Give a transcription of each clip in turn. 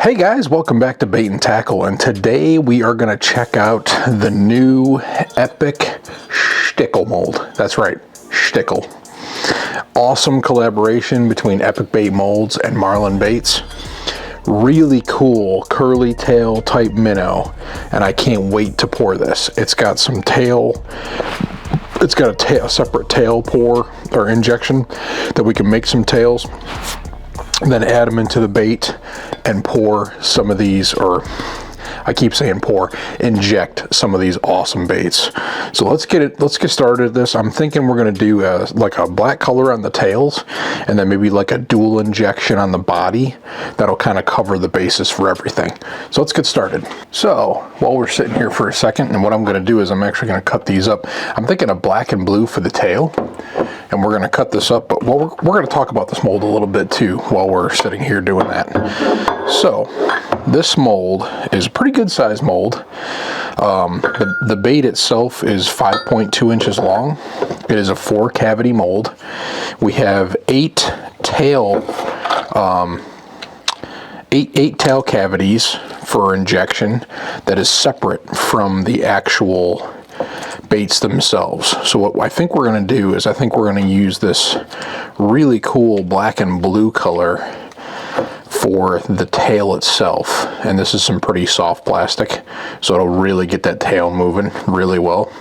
Hey guys, welcome back to Bait and Tackle, and today we are going to check out the new EPIC SHTICKLE mold. That's right, SHTICKLE. Awesome collaboration between EPIC Bait Molds and Marling Baits. Really cool curly tail type minnow, and I can't wait to pour this. It's got some tail. It's got a separate tail pour or injection that we can make some tails, then add them into the bait and pour some of these, or I keep saying pour, inject some of these awesome baits. So let's get started with this. I'm thinking we're going to do like a black color on the tails, and then maybe like a dual injection on the body. That'll kind of cover the basis for everything. So let's get started. So while we're sitting here for a second, and what I'm going to do is I'm actually going to cut these up. I'm thinking of black and blue for the tail, and we're going to cut this up, but we're going to talk about this mold a little bit too while we're sitting here doing that. So this mold is a pretty good size mold. The bait itself is 5.2 inches long. It is a 4-cavity mold. We have 8 tail cavities for injection that is separate from the actual baits themselves. So what I think we're going to do is I think we're going to use this really cool black and blue color for the tail itself, and this is some pretty soft plastic, so it'll really get that tail moving really well.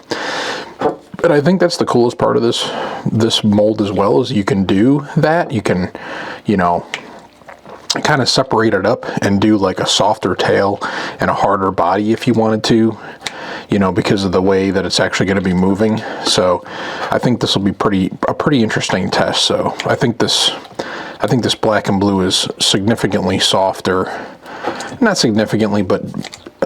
But I think that's the coolest part of this mold as well, is you can do that. You can, you know, kind of separate it up and do like a softer tail and a harder body if you wanted to, you know, because of the way that it's actually going to be moving. So I think this will be a pretty interesting test. So I think this black and blue is significantly softer, not significantly, but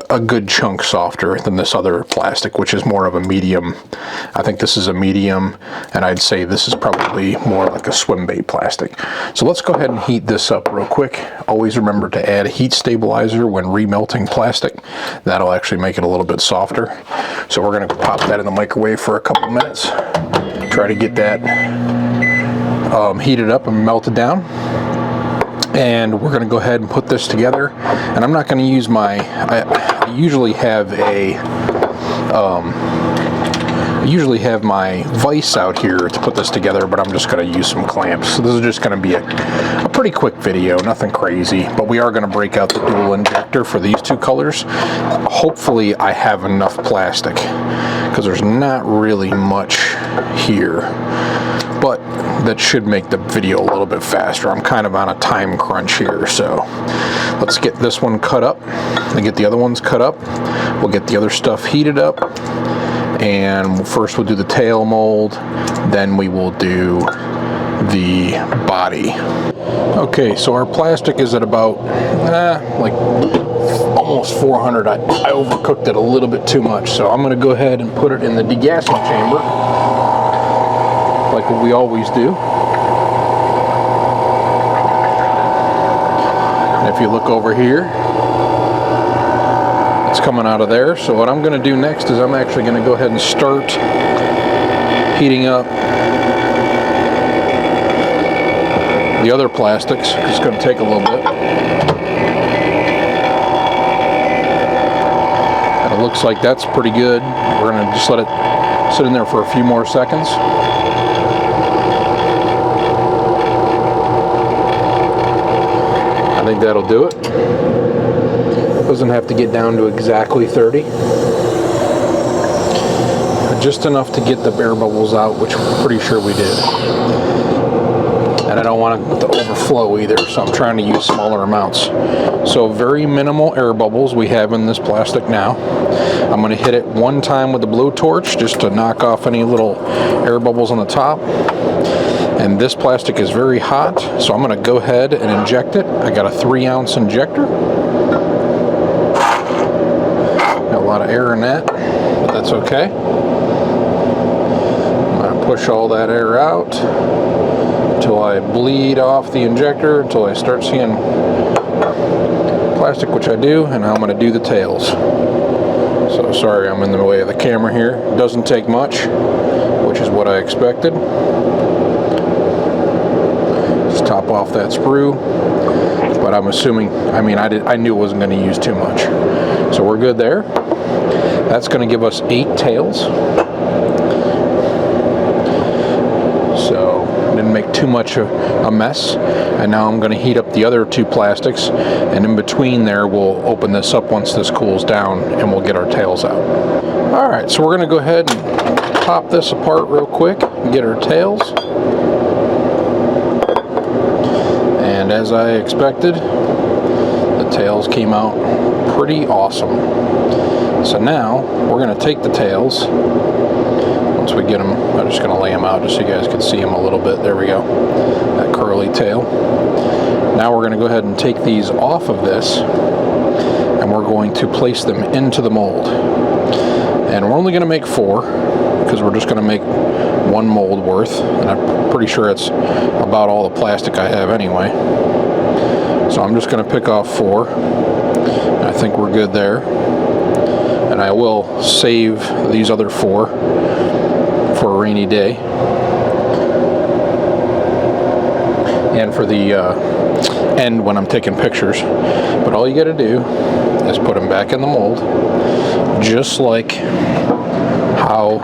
a good chunk softer than this other plastic, which is more of a medium. I think this is a medium, and I'd say this is probably more like a swim bait plastic. So let's go ahead and heat this up real quick. Always remember to add a heat stabilizer when remelting plastic. That'll actually make it a little bit softer. So we're going to pop that in the microwave for a couple minutes. Try to get that heated up and melted down. And we're going to go ahead and put this together. And I'm not going to use my, I usually have my vise out here to put this together, but I'm just going to use some clamps. So this is just going to be a pretty quick video, nothing crazy, but we are going to break out the dual injector for these two colors. Hopefully I have enough plastic, because there's not really much here, but that should make the video a little bit faster. I'm kind of on a time crunch here, so let's get this one cut up and get the other ones cut up. We'll get the other stuff heated up, and first we'll do the tail mold, then we will do the body. Okay, so our plastic is at about like almost 400. I overcooked it a little bit too much, so I'm going to go ahead and put it in the degassing chamber like what we always do. And if you look over here, it's coming out of there. So what I'm going to do next is I'm actually going to go ahead and start heating up the other plastics. It's going to take a little bit. And it looks like that's pretty good. We're going to just let it sit in there for a few more seconds. I think that'll do it. Doesn't have to get down to exactly 30. Just enough to get the air bubbles out, which I'm pretty sure we did. and I don't want it to overflow either, so I'm trying to use smaller amounts. So very minimal air bubbles we have in this plastic now. I'm going to hit it one time with the blowtorch just to knock off any little air bubbles on the top. And this plastic is very hot, so I'm going to go ahead and inject it. I got a 3-ounce injector. Got a lot of air in that, but that's okay. I'm going to push all that air out until I bleed off the injector, until I start seeing plastic, which I do, and I'm going to do the tails. So sorry I'm in the way of the camera here. It doesn't take much, which is what I expected. Just top off that sprue, but I'm assuming, I knew it wasn't going to use too much. So we're good there. That's going to give us 8 tails. So didn't make too much of a mess. And now I'm going to heat up the other 2 plastics, and in between there we'll open this up once this cools down and we'll get our tails out. Alright, so we're going to go ahead and pop this apart real quick and get our tails. And as I expected, the tails came out pretty awesome. So now we're going to take the tails. Once we get them, I'm just going to lay them out just so you guys can see them a little bit. There we go, that curly tail. Now we're going to go ahead and take these off of this, and we're going to place them into the mold. And we're only going to make 4, because we're just going to make 1 mold worth, and I'm pretty sure it's about all the plastic I have anyway. So I'm just going to pick off 4. I think we're good there. And I will save these other 4 for a rainy day. And for the end when I'm taking pictures. But all you got to do is put them back in the mold, just like how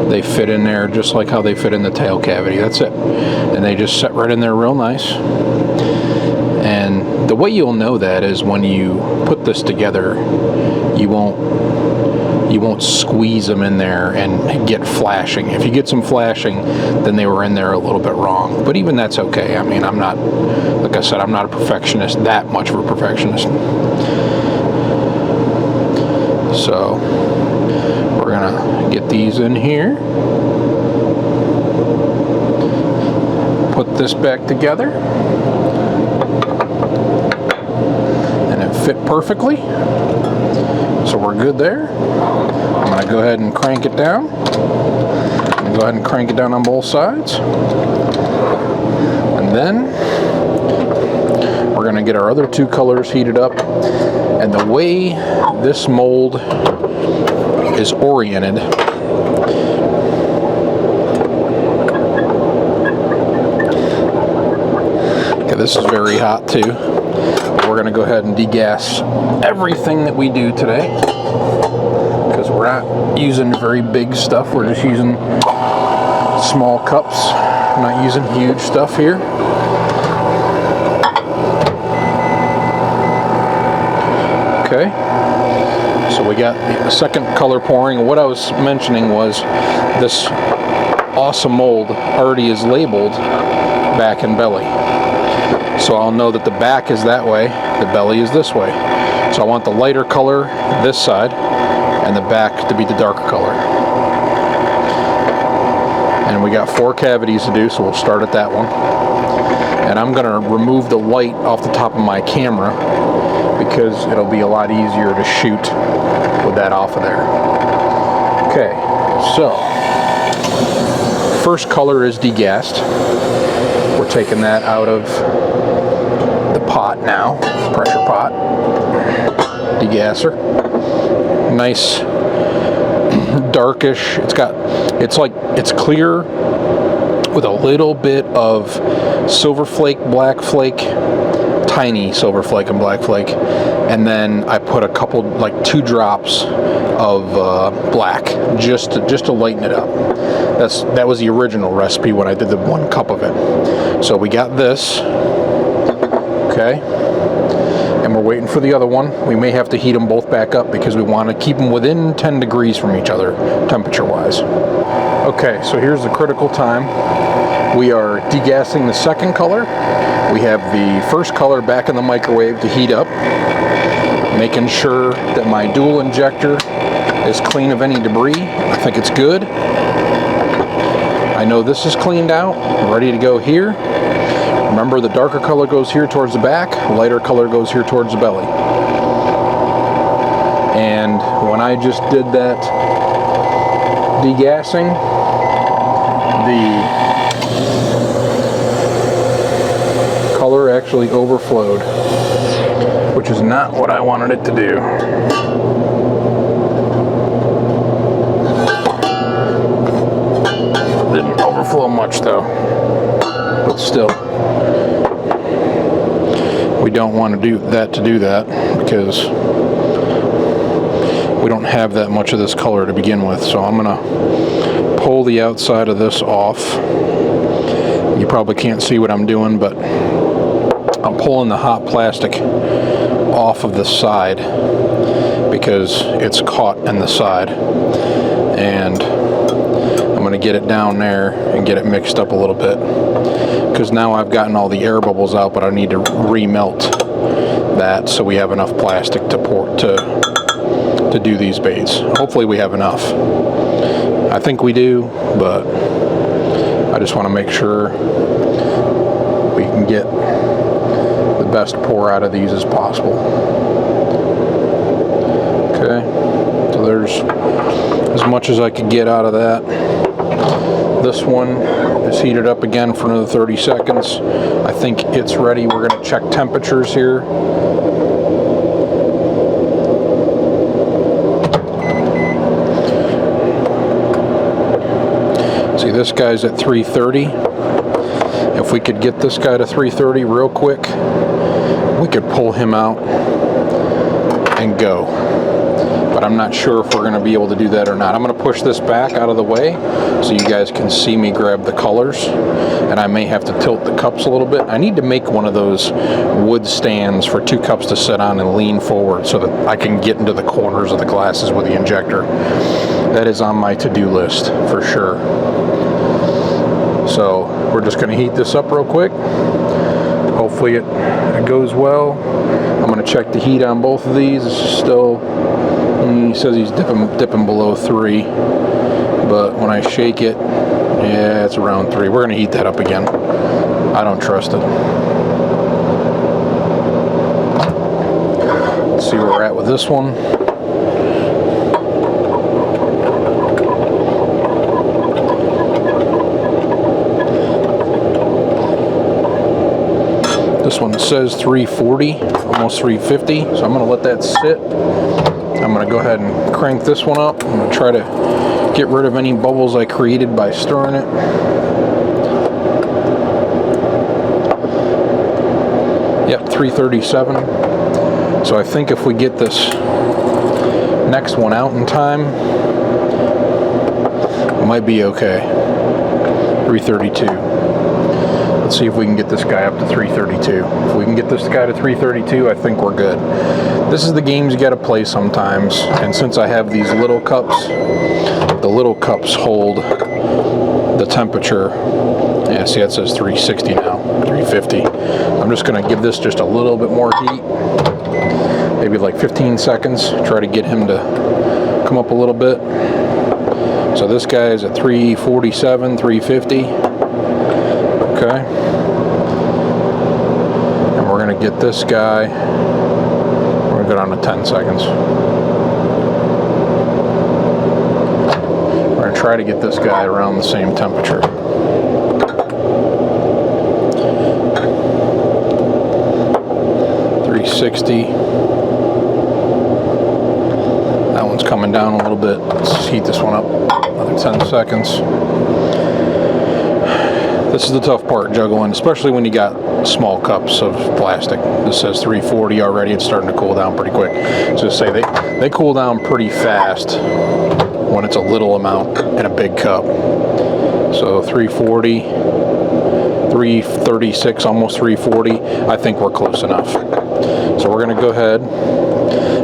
they fit in there, just like how they fit in the tail cavity. That's it. And they just set right in there real nice. And the way you'll know that is when you put this together, you won't squeeze them in there and get flashing. If you get some flashing, then they were in there a little bit wrong. But even that's okay. I mean, I'm not, like I said, I'm not a perfectionist, that much of a perfectionist. So we're gonna get these in here, put this back together, and it fit perfectly. So we're good there. I'm going to go ahead and crank it down. I'm going to go ahead and crank it down on both sides. And then we're going to get our other 2 colors heated up. And the way this mold is oriented, okay, this is very hot too. We're going to go ahead and degas everything that we do today, because we're not using very big stuff. We're just using small cups. We're not using huge stuff here. Okay, so we got the second color pouring. What I was mentioning was this awesome mold already is labeled back and belly. So I'll know that the back is that way, the belly is this way. So I want the lighter color this side, and the back to be the darker color. And we got 4 cavities to do, so we'll start at that one. And I'm going to remove the light off the top of my camera, because it'll be a lot easier to shoot with that off of there. Okay, so first color is degassed. We're taking that out of the pot now, pressure pot, degasser. Nice darkish. It's clear with a little bit of silver flake, black flake, tiny silver flake and black flake, and then I put a couple, like 2 drops of black just to lighten it up. That was the original recipe when I did the 1 cup of it. So we got this, okay, and we're waiting for the other one. We may have to heat them both back up because we want to keep them within 10 degrees from each other temperature wise. Okay, so here's the critical time. We are degassing the second color. We have the first color back in the microwave to heat up, making sure that my dual injector is clean of any debris. I think it's good. I know this is cleaned out, ready to go here. Remember, the darker color goes here towards the back, lighter color goes here towards the belly. And when I just did that degassing, the color actually overflowed, which is not what I wanted it to do. Didn't overflow much though, but still, we don't want to do that because we don't have that much of this color to begin with. So I'm gonna pull the outside of this off. You probably can't see what I'm doing, but I'm pulling the hot plastic off of the side because it's caught in the side, and I'm going to get it down there and get it mixed up a little bit, because now I've gotten all the air bubbles out, but I need to remelt that so we have enough plastic to pour to do these baits. Hopefully we have enough. I think we do, but I just want to make sure we can get the best pour out of these as possible. Okay, so there's as much as I could get out of that. This one is heated up again for another 30 seconds. I think it's ready. We're going to check temperatures here. See, this guy's at 330. If we could get this guy to 330 real quick, we could pull him out and go. But I'm not sure if we're going to be able to do that or not. I'm going to push this back out of the way so you guys can see me grab the colors, and I may have to tilt the cups a little bit. I need to make one of those wood stands for 2 cups to sit on and lean forward so that I can get into the corners of the glasses with the injector. That is on my to-do list for sure. So we're just going to heat this up real quick. Hopefully it goes well. I'm going to check the heat on both of these. It's still, he says he's dipping below 3, but when I shake it, yeah, it's around 3. We're going to heat that up again. I don't trust it. Let's see where we're at with this one. This one says 340, almost 350, so I'm going to let that sit. I'm going to go ahead and crank this one up. I'm going to try to get rid of any bubbles I created by stirring it. Yep, 337. So I think if we get this next one out in time, it might be okay. 332. Let's see if we can get this guy up to 332. If we can get this guy to 332, I think we're good. This is the games you got to play sometimes. And since I have these little cups, the little cups hold the temperature. Yeah, see, that says 360 now, 350. I'm just going to give this just a little bit more heat, maybe like 15 seconds. Try to get him to come up a little bit. So this guy is at 347, 350. Okay, and we're going to get this guy, we're going to go down to 10 seconds. We're going to try to get this guy around the same temperature. 360. That one's coming down a little bit. Let's heat this one up, another 10 seconds. This is the tough part, juggling, especially when you got small cups of plastic. This says 340 already. It's starting to cool down pretty quick. So say they cool down pretty fast when it's a little amount in a big cup. So 340, 336, almost 340. I think we're close enough. So we're going to go ahead.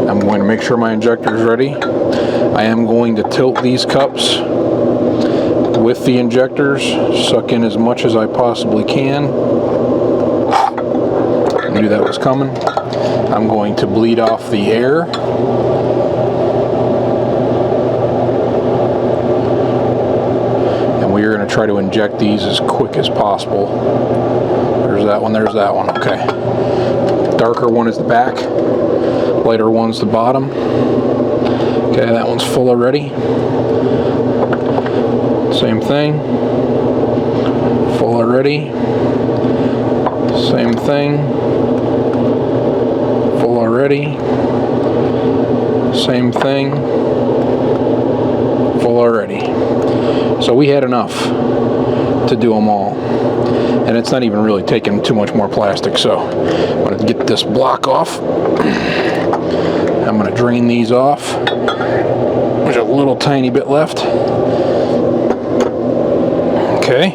I'm going to make sure my injector is ready. I am going to tilt these cups with the injectors, suck in as much as I possibly can. I knew that was coming. I'm going to bleed off the air. And we are going to try to inject these as quick as possible. There's that one, there's that one, okay. Darker one is the back, lighter one's the bottom. Okay, that one's full already. Same thing. Full already. Same thing. Full already. Same thing. Full already. So we had enough to do them all. And it's not even really taking too much more plastic, so I'm going to get this block off. I'm going to drain these off. There's a little tiny bit left. Okay,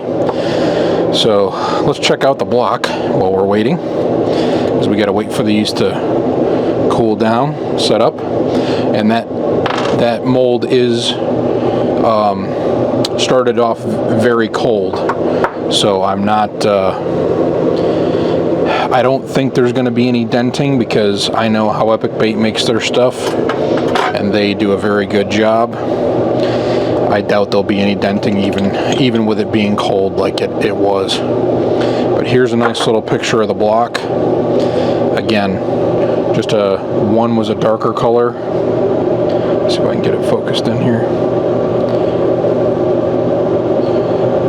so let's check out the block while we're waiting, because we got to wait for these to cool down, set up, and that mold is started off very cold, so I'm not I don't think there's going to be any denting, because I know how EPIC Bait makes their stuff and they do a very good job. I doubt there'll be any denting even with it being cold like it was. But here's a nice little picture of the block. Again, just one was a darker color. Let's see if I can get it focused in here.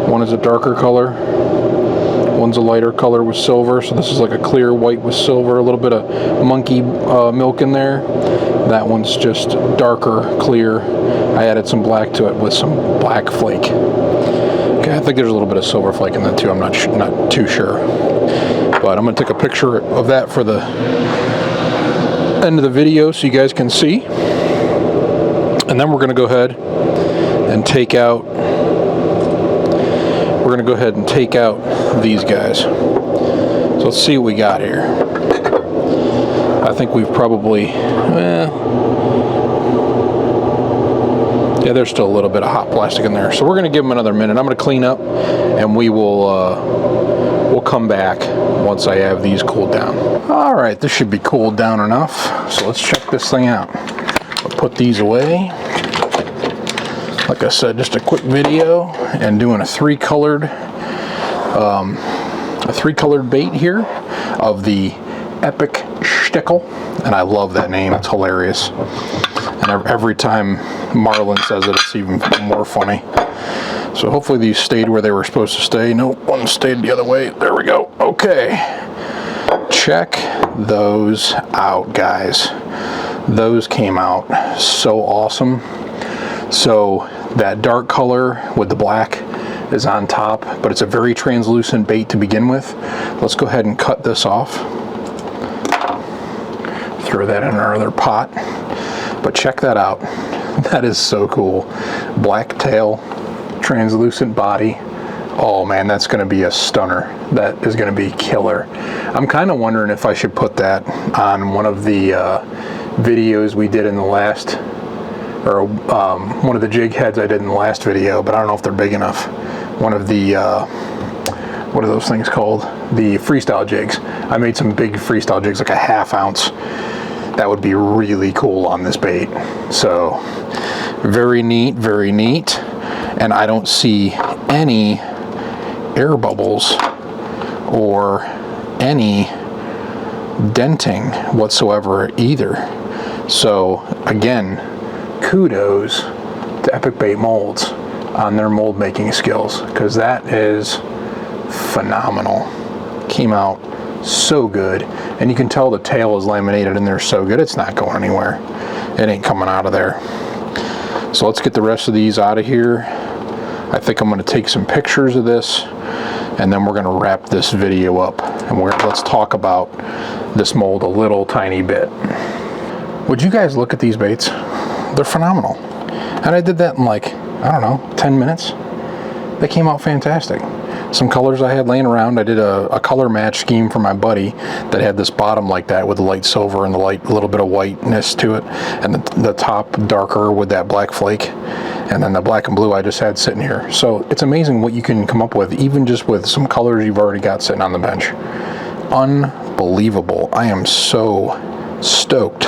One is a darker color, one's a lighter color with silver, so this is like a clear white with silver, a little bit of monkey milk in there. That one's just darker, clear. I added some black to it with some black flake. Okay, I think there's a little bit of silver flake in that too, I'm not too sure. But I'm going to take a picture of that for the end of the video so you guys can see. And then we're going to go ahead and take out these guys. So let's see what we got here. I think we've probably, yeah, there's still a little bit of hot plastic in there. So we're going to give them another minute. I'm going to clean up, and we will we'll come back once I have these cooled down. All right, this should be cooled down enough. So let's check this thing out. We'll put these away. Like I said, just a quick video and doing a three-colored bait here of the EPIC SHTICKLE, and I love that name. It's hilarious. And every time Marlin says it, it's even more funny. So hopefully these stayed where they were supposed to stay. Nope, one stayed the other way. There we go. Okay. Check those out, guys. Those came out so awesome. So that dark color with the black is on top, but it's a very translucent bait to begin with. Let's go ahead and cut this off. Throw that in our other pot. But check that out. That is so cool. Black tail, translucent body. Oh man, that's going to be a stunner. That is going to be killer. I'm kind of wondering if I should put that on one of the videos we did in the last, or one of the jig heads I did in the last video, but I don't know if they're big enough. One of the, what are those things called? The freestyle jigs. I made some big freestyle jigs, like a ½ ounce. That would be really cool on this bait. So, very neat, very neat. And I don't see any air bubbles or any denting whatsoever either. So, again, kudos to EPIC Bait Molds on their mold making skills, because that is phenomenal. Came out so good, and you can tell the tail is laminated in there so good, it's not going anywhere. It ain't coming out of there. So let's get the rest of these out of here. I think I'm going to take some pictures of this, and then we're going to wrap this video up, and let's talk about this mold a little tiny bit. Would you guys look at these baits? They're phenomenal. And I did that in like, I don't know, 10 minutes. They came out fantastic. some colors I had laying around. I did a color match scheme for my buddy that had this bottom like that with the light silver and the light, a little bit of whiteness to it, and the top darker with that black flake, and then the black and blue I just had sitting here. So it's amazing what you can come up with, even just with some colors you've already got sitting on the bench. Unbelievable. I am so stoked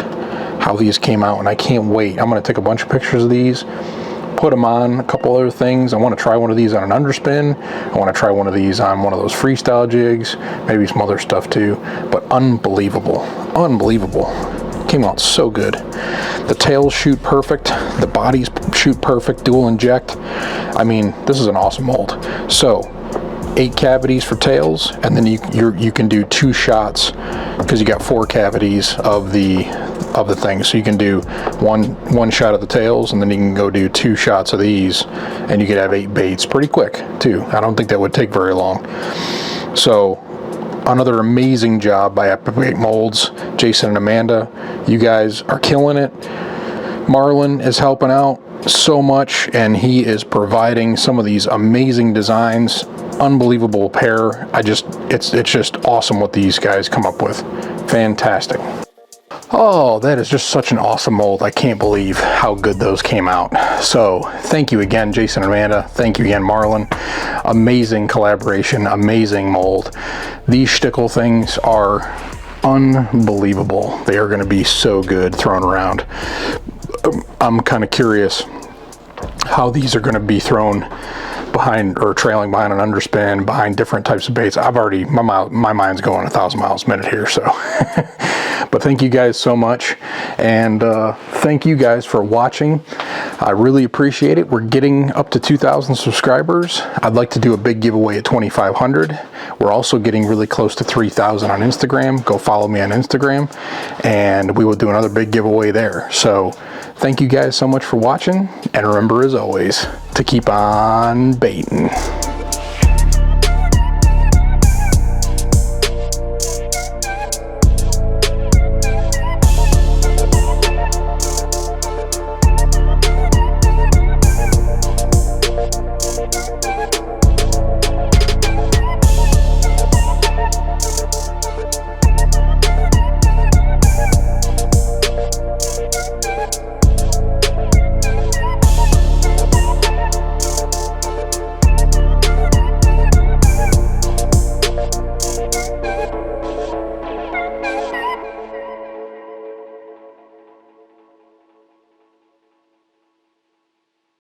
how these came out, and I can't wait. I'm going to take a bunch of pictures of these, put them on a couple other things. I want to try one of these on an underspin. I want to try one of these on one of those freestyle jigs, maybe some other stuff too. But unbelievable, unbelievable. Came out so good. The tails shoot perfect, the bodies shoot perfect, dual inject. I mean, this is an awesome mold. So 8 cavities for tails, and then you can do 2 shots because you got 4 cavities of the thing. So you can do one shot of the tails, and then you can go do 2 shots of these, and you could have 8 baits pretty quick too. I don't think that would take very long. So another amazing job by EPIC Bait Molds, Jason and Amanda. You guys are killing it. Marlin is helping out so much, and he is providing some of these amazing designs. Unbelievable pair. It's just awesome what these guys come up with. Fantastic. Oh, that is just such an awesome mold. I can't believe how good those came out. So thank you again, Jason and Amanda. Thank you again, Marlin. Amazing collaboration, amazing mold. These shtickle things are unbelievable. They are going to be so good thrown around. I'm kind of curious how these are going to be thrown behind or trailing behind an underspin, behind different types of baits. I've already, my mind's going 1,000 miles a minute here, so. But thank you guys so much, and thank you guys for watching. I really appreciate it. We're getting up to 2,000 subscribers. I'd like to do a big giveaway at 2,500. We're also getting really close to 3,000 on Instagram. Go follow me on Instagram, and we will do another big giveaway there. So thank you guys so much for watching, and remember, as always, to keep on baiting.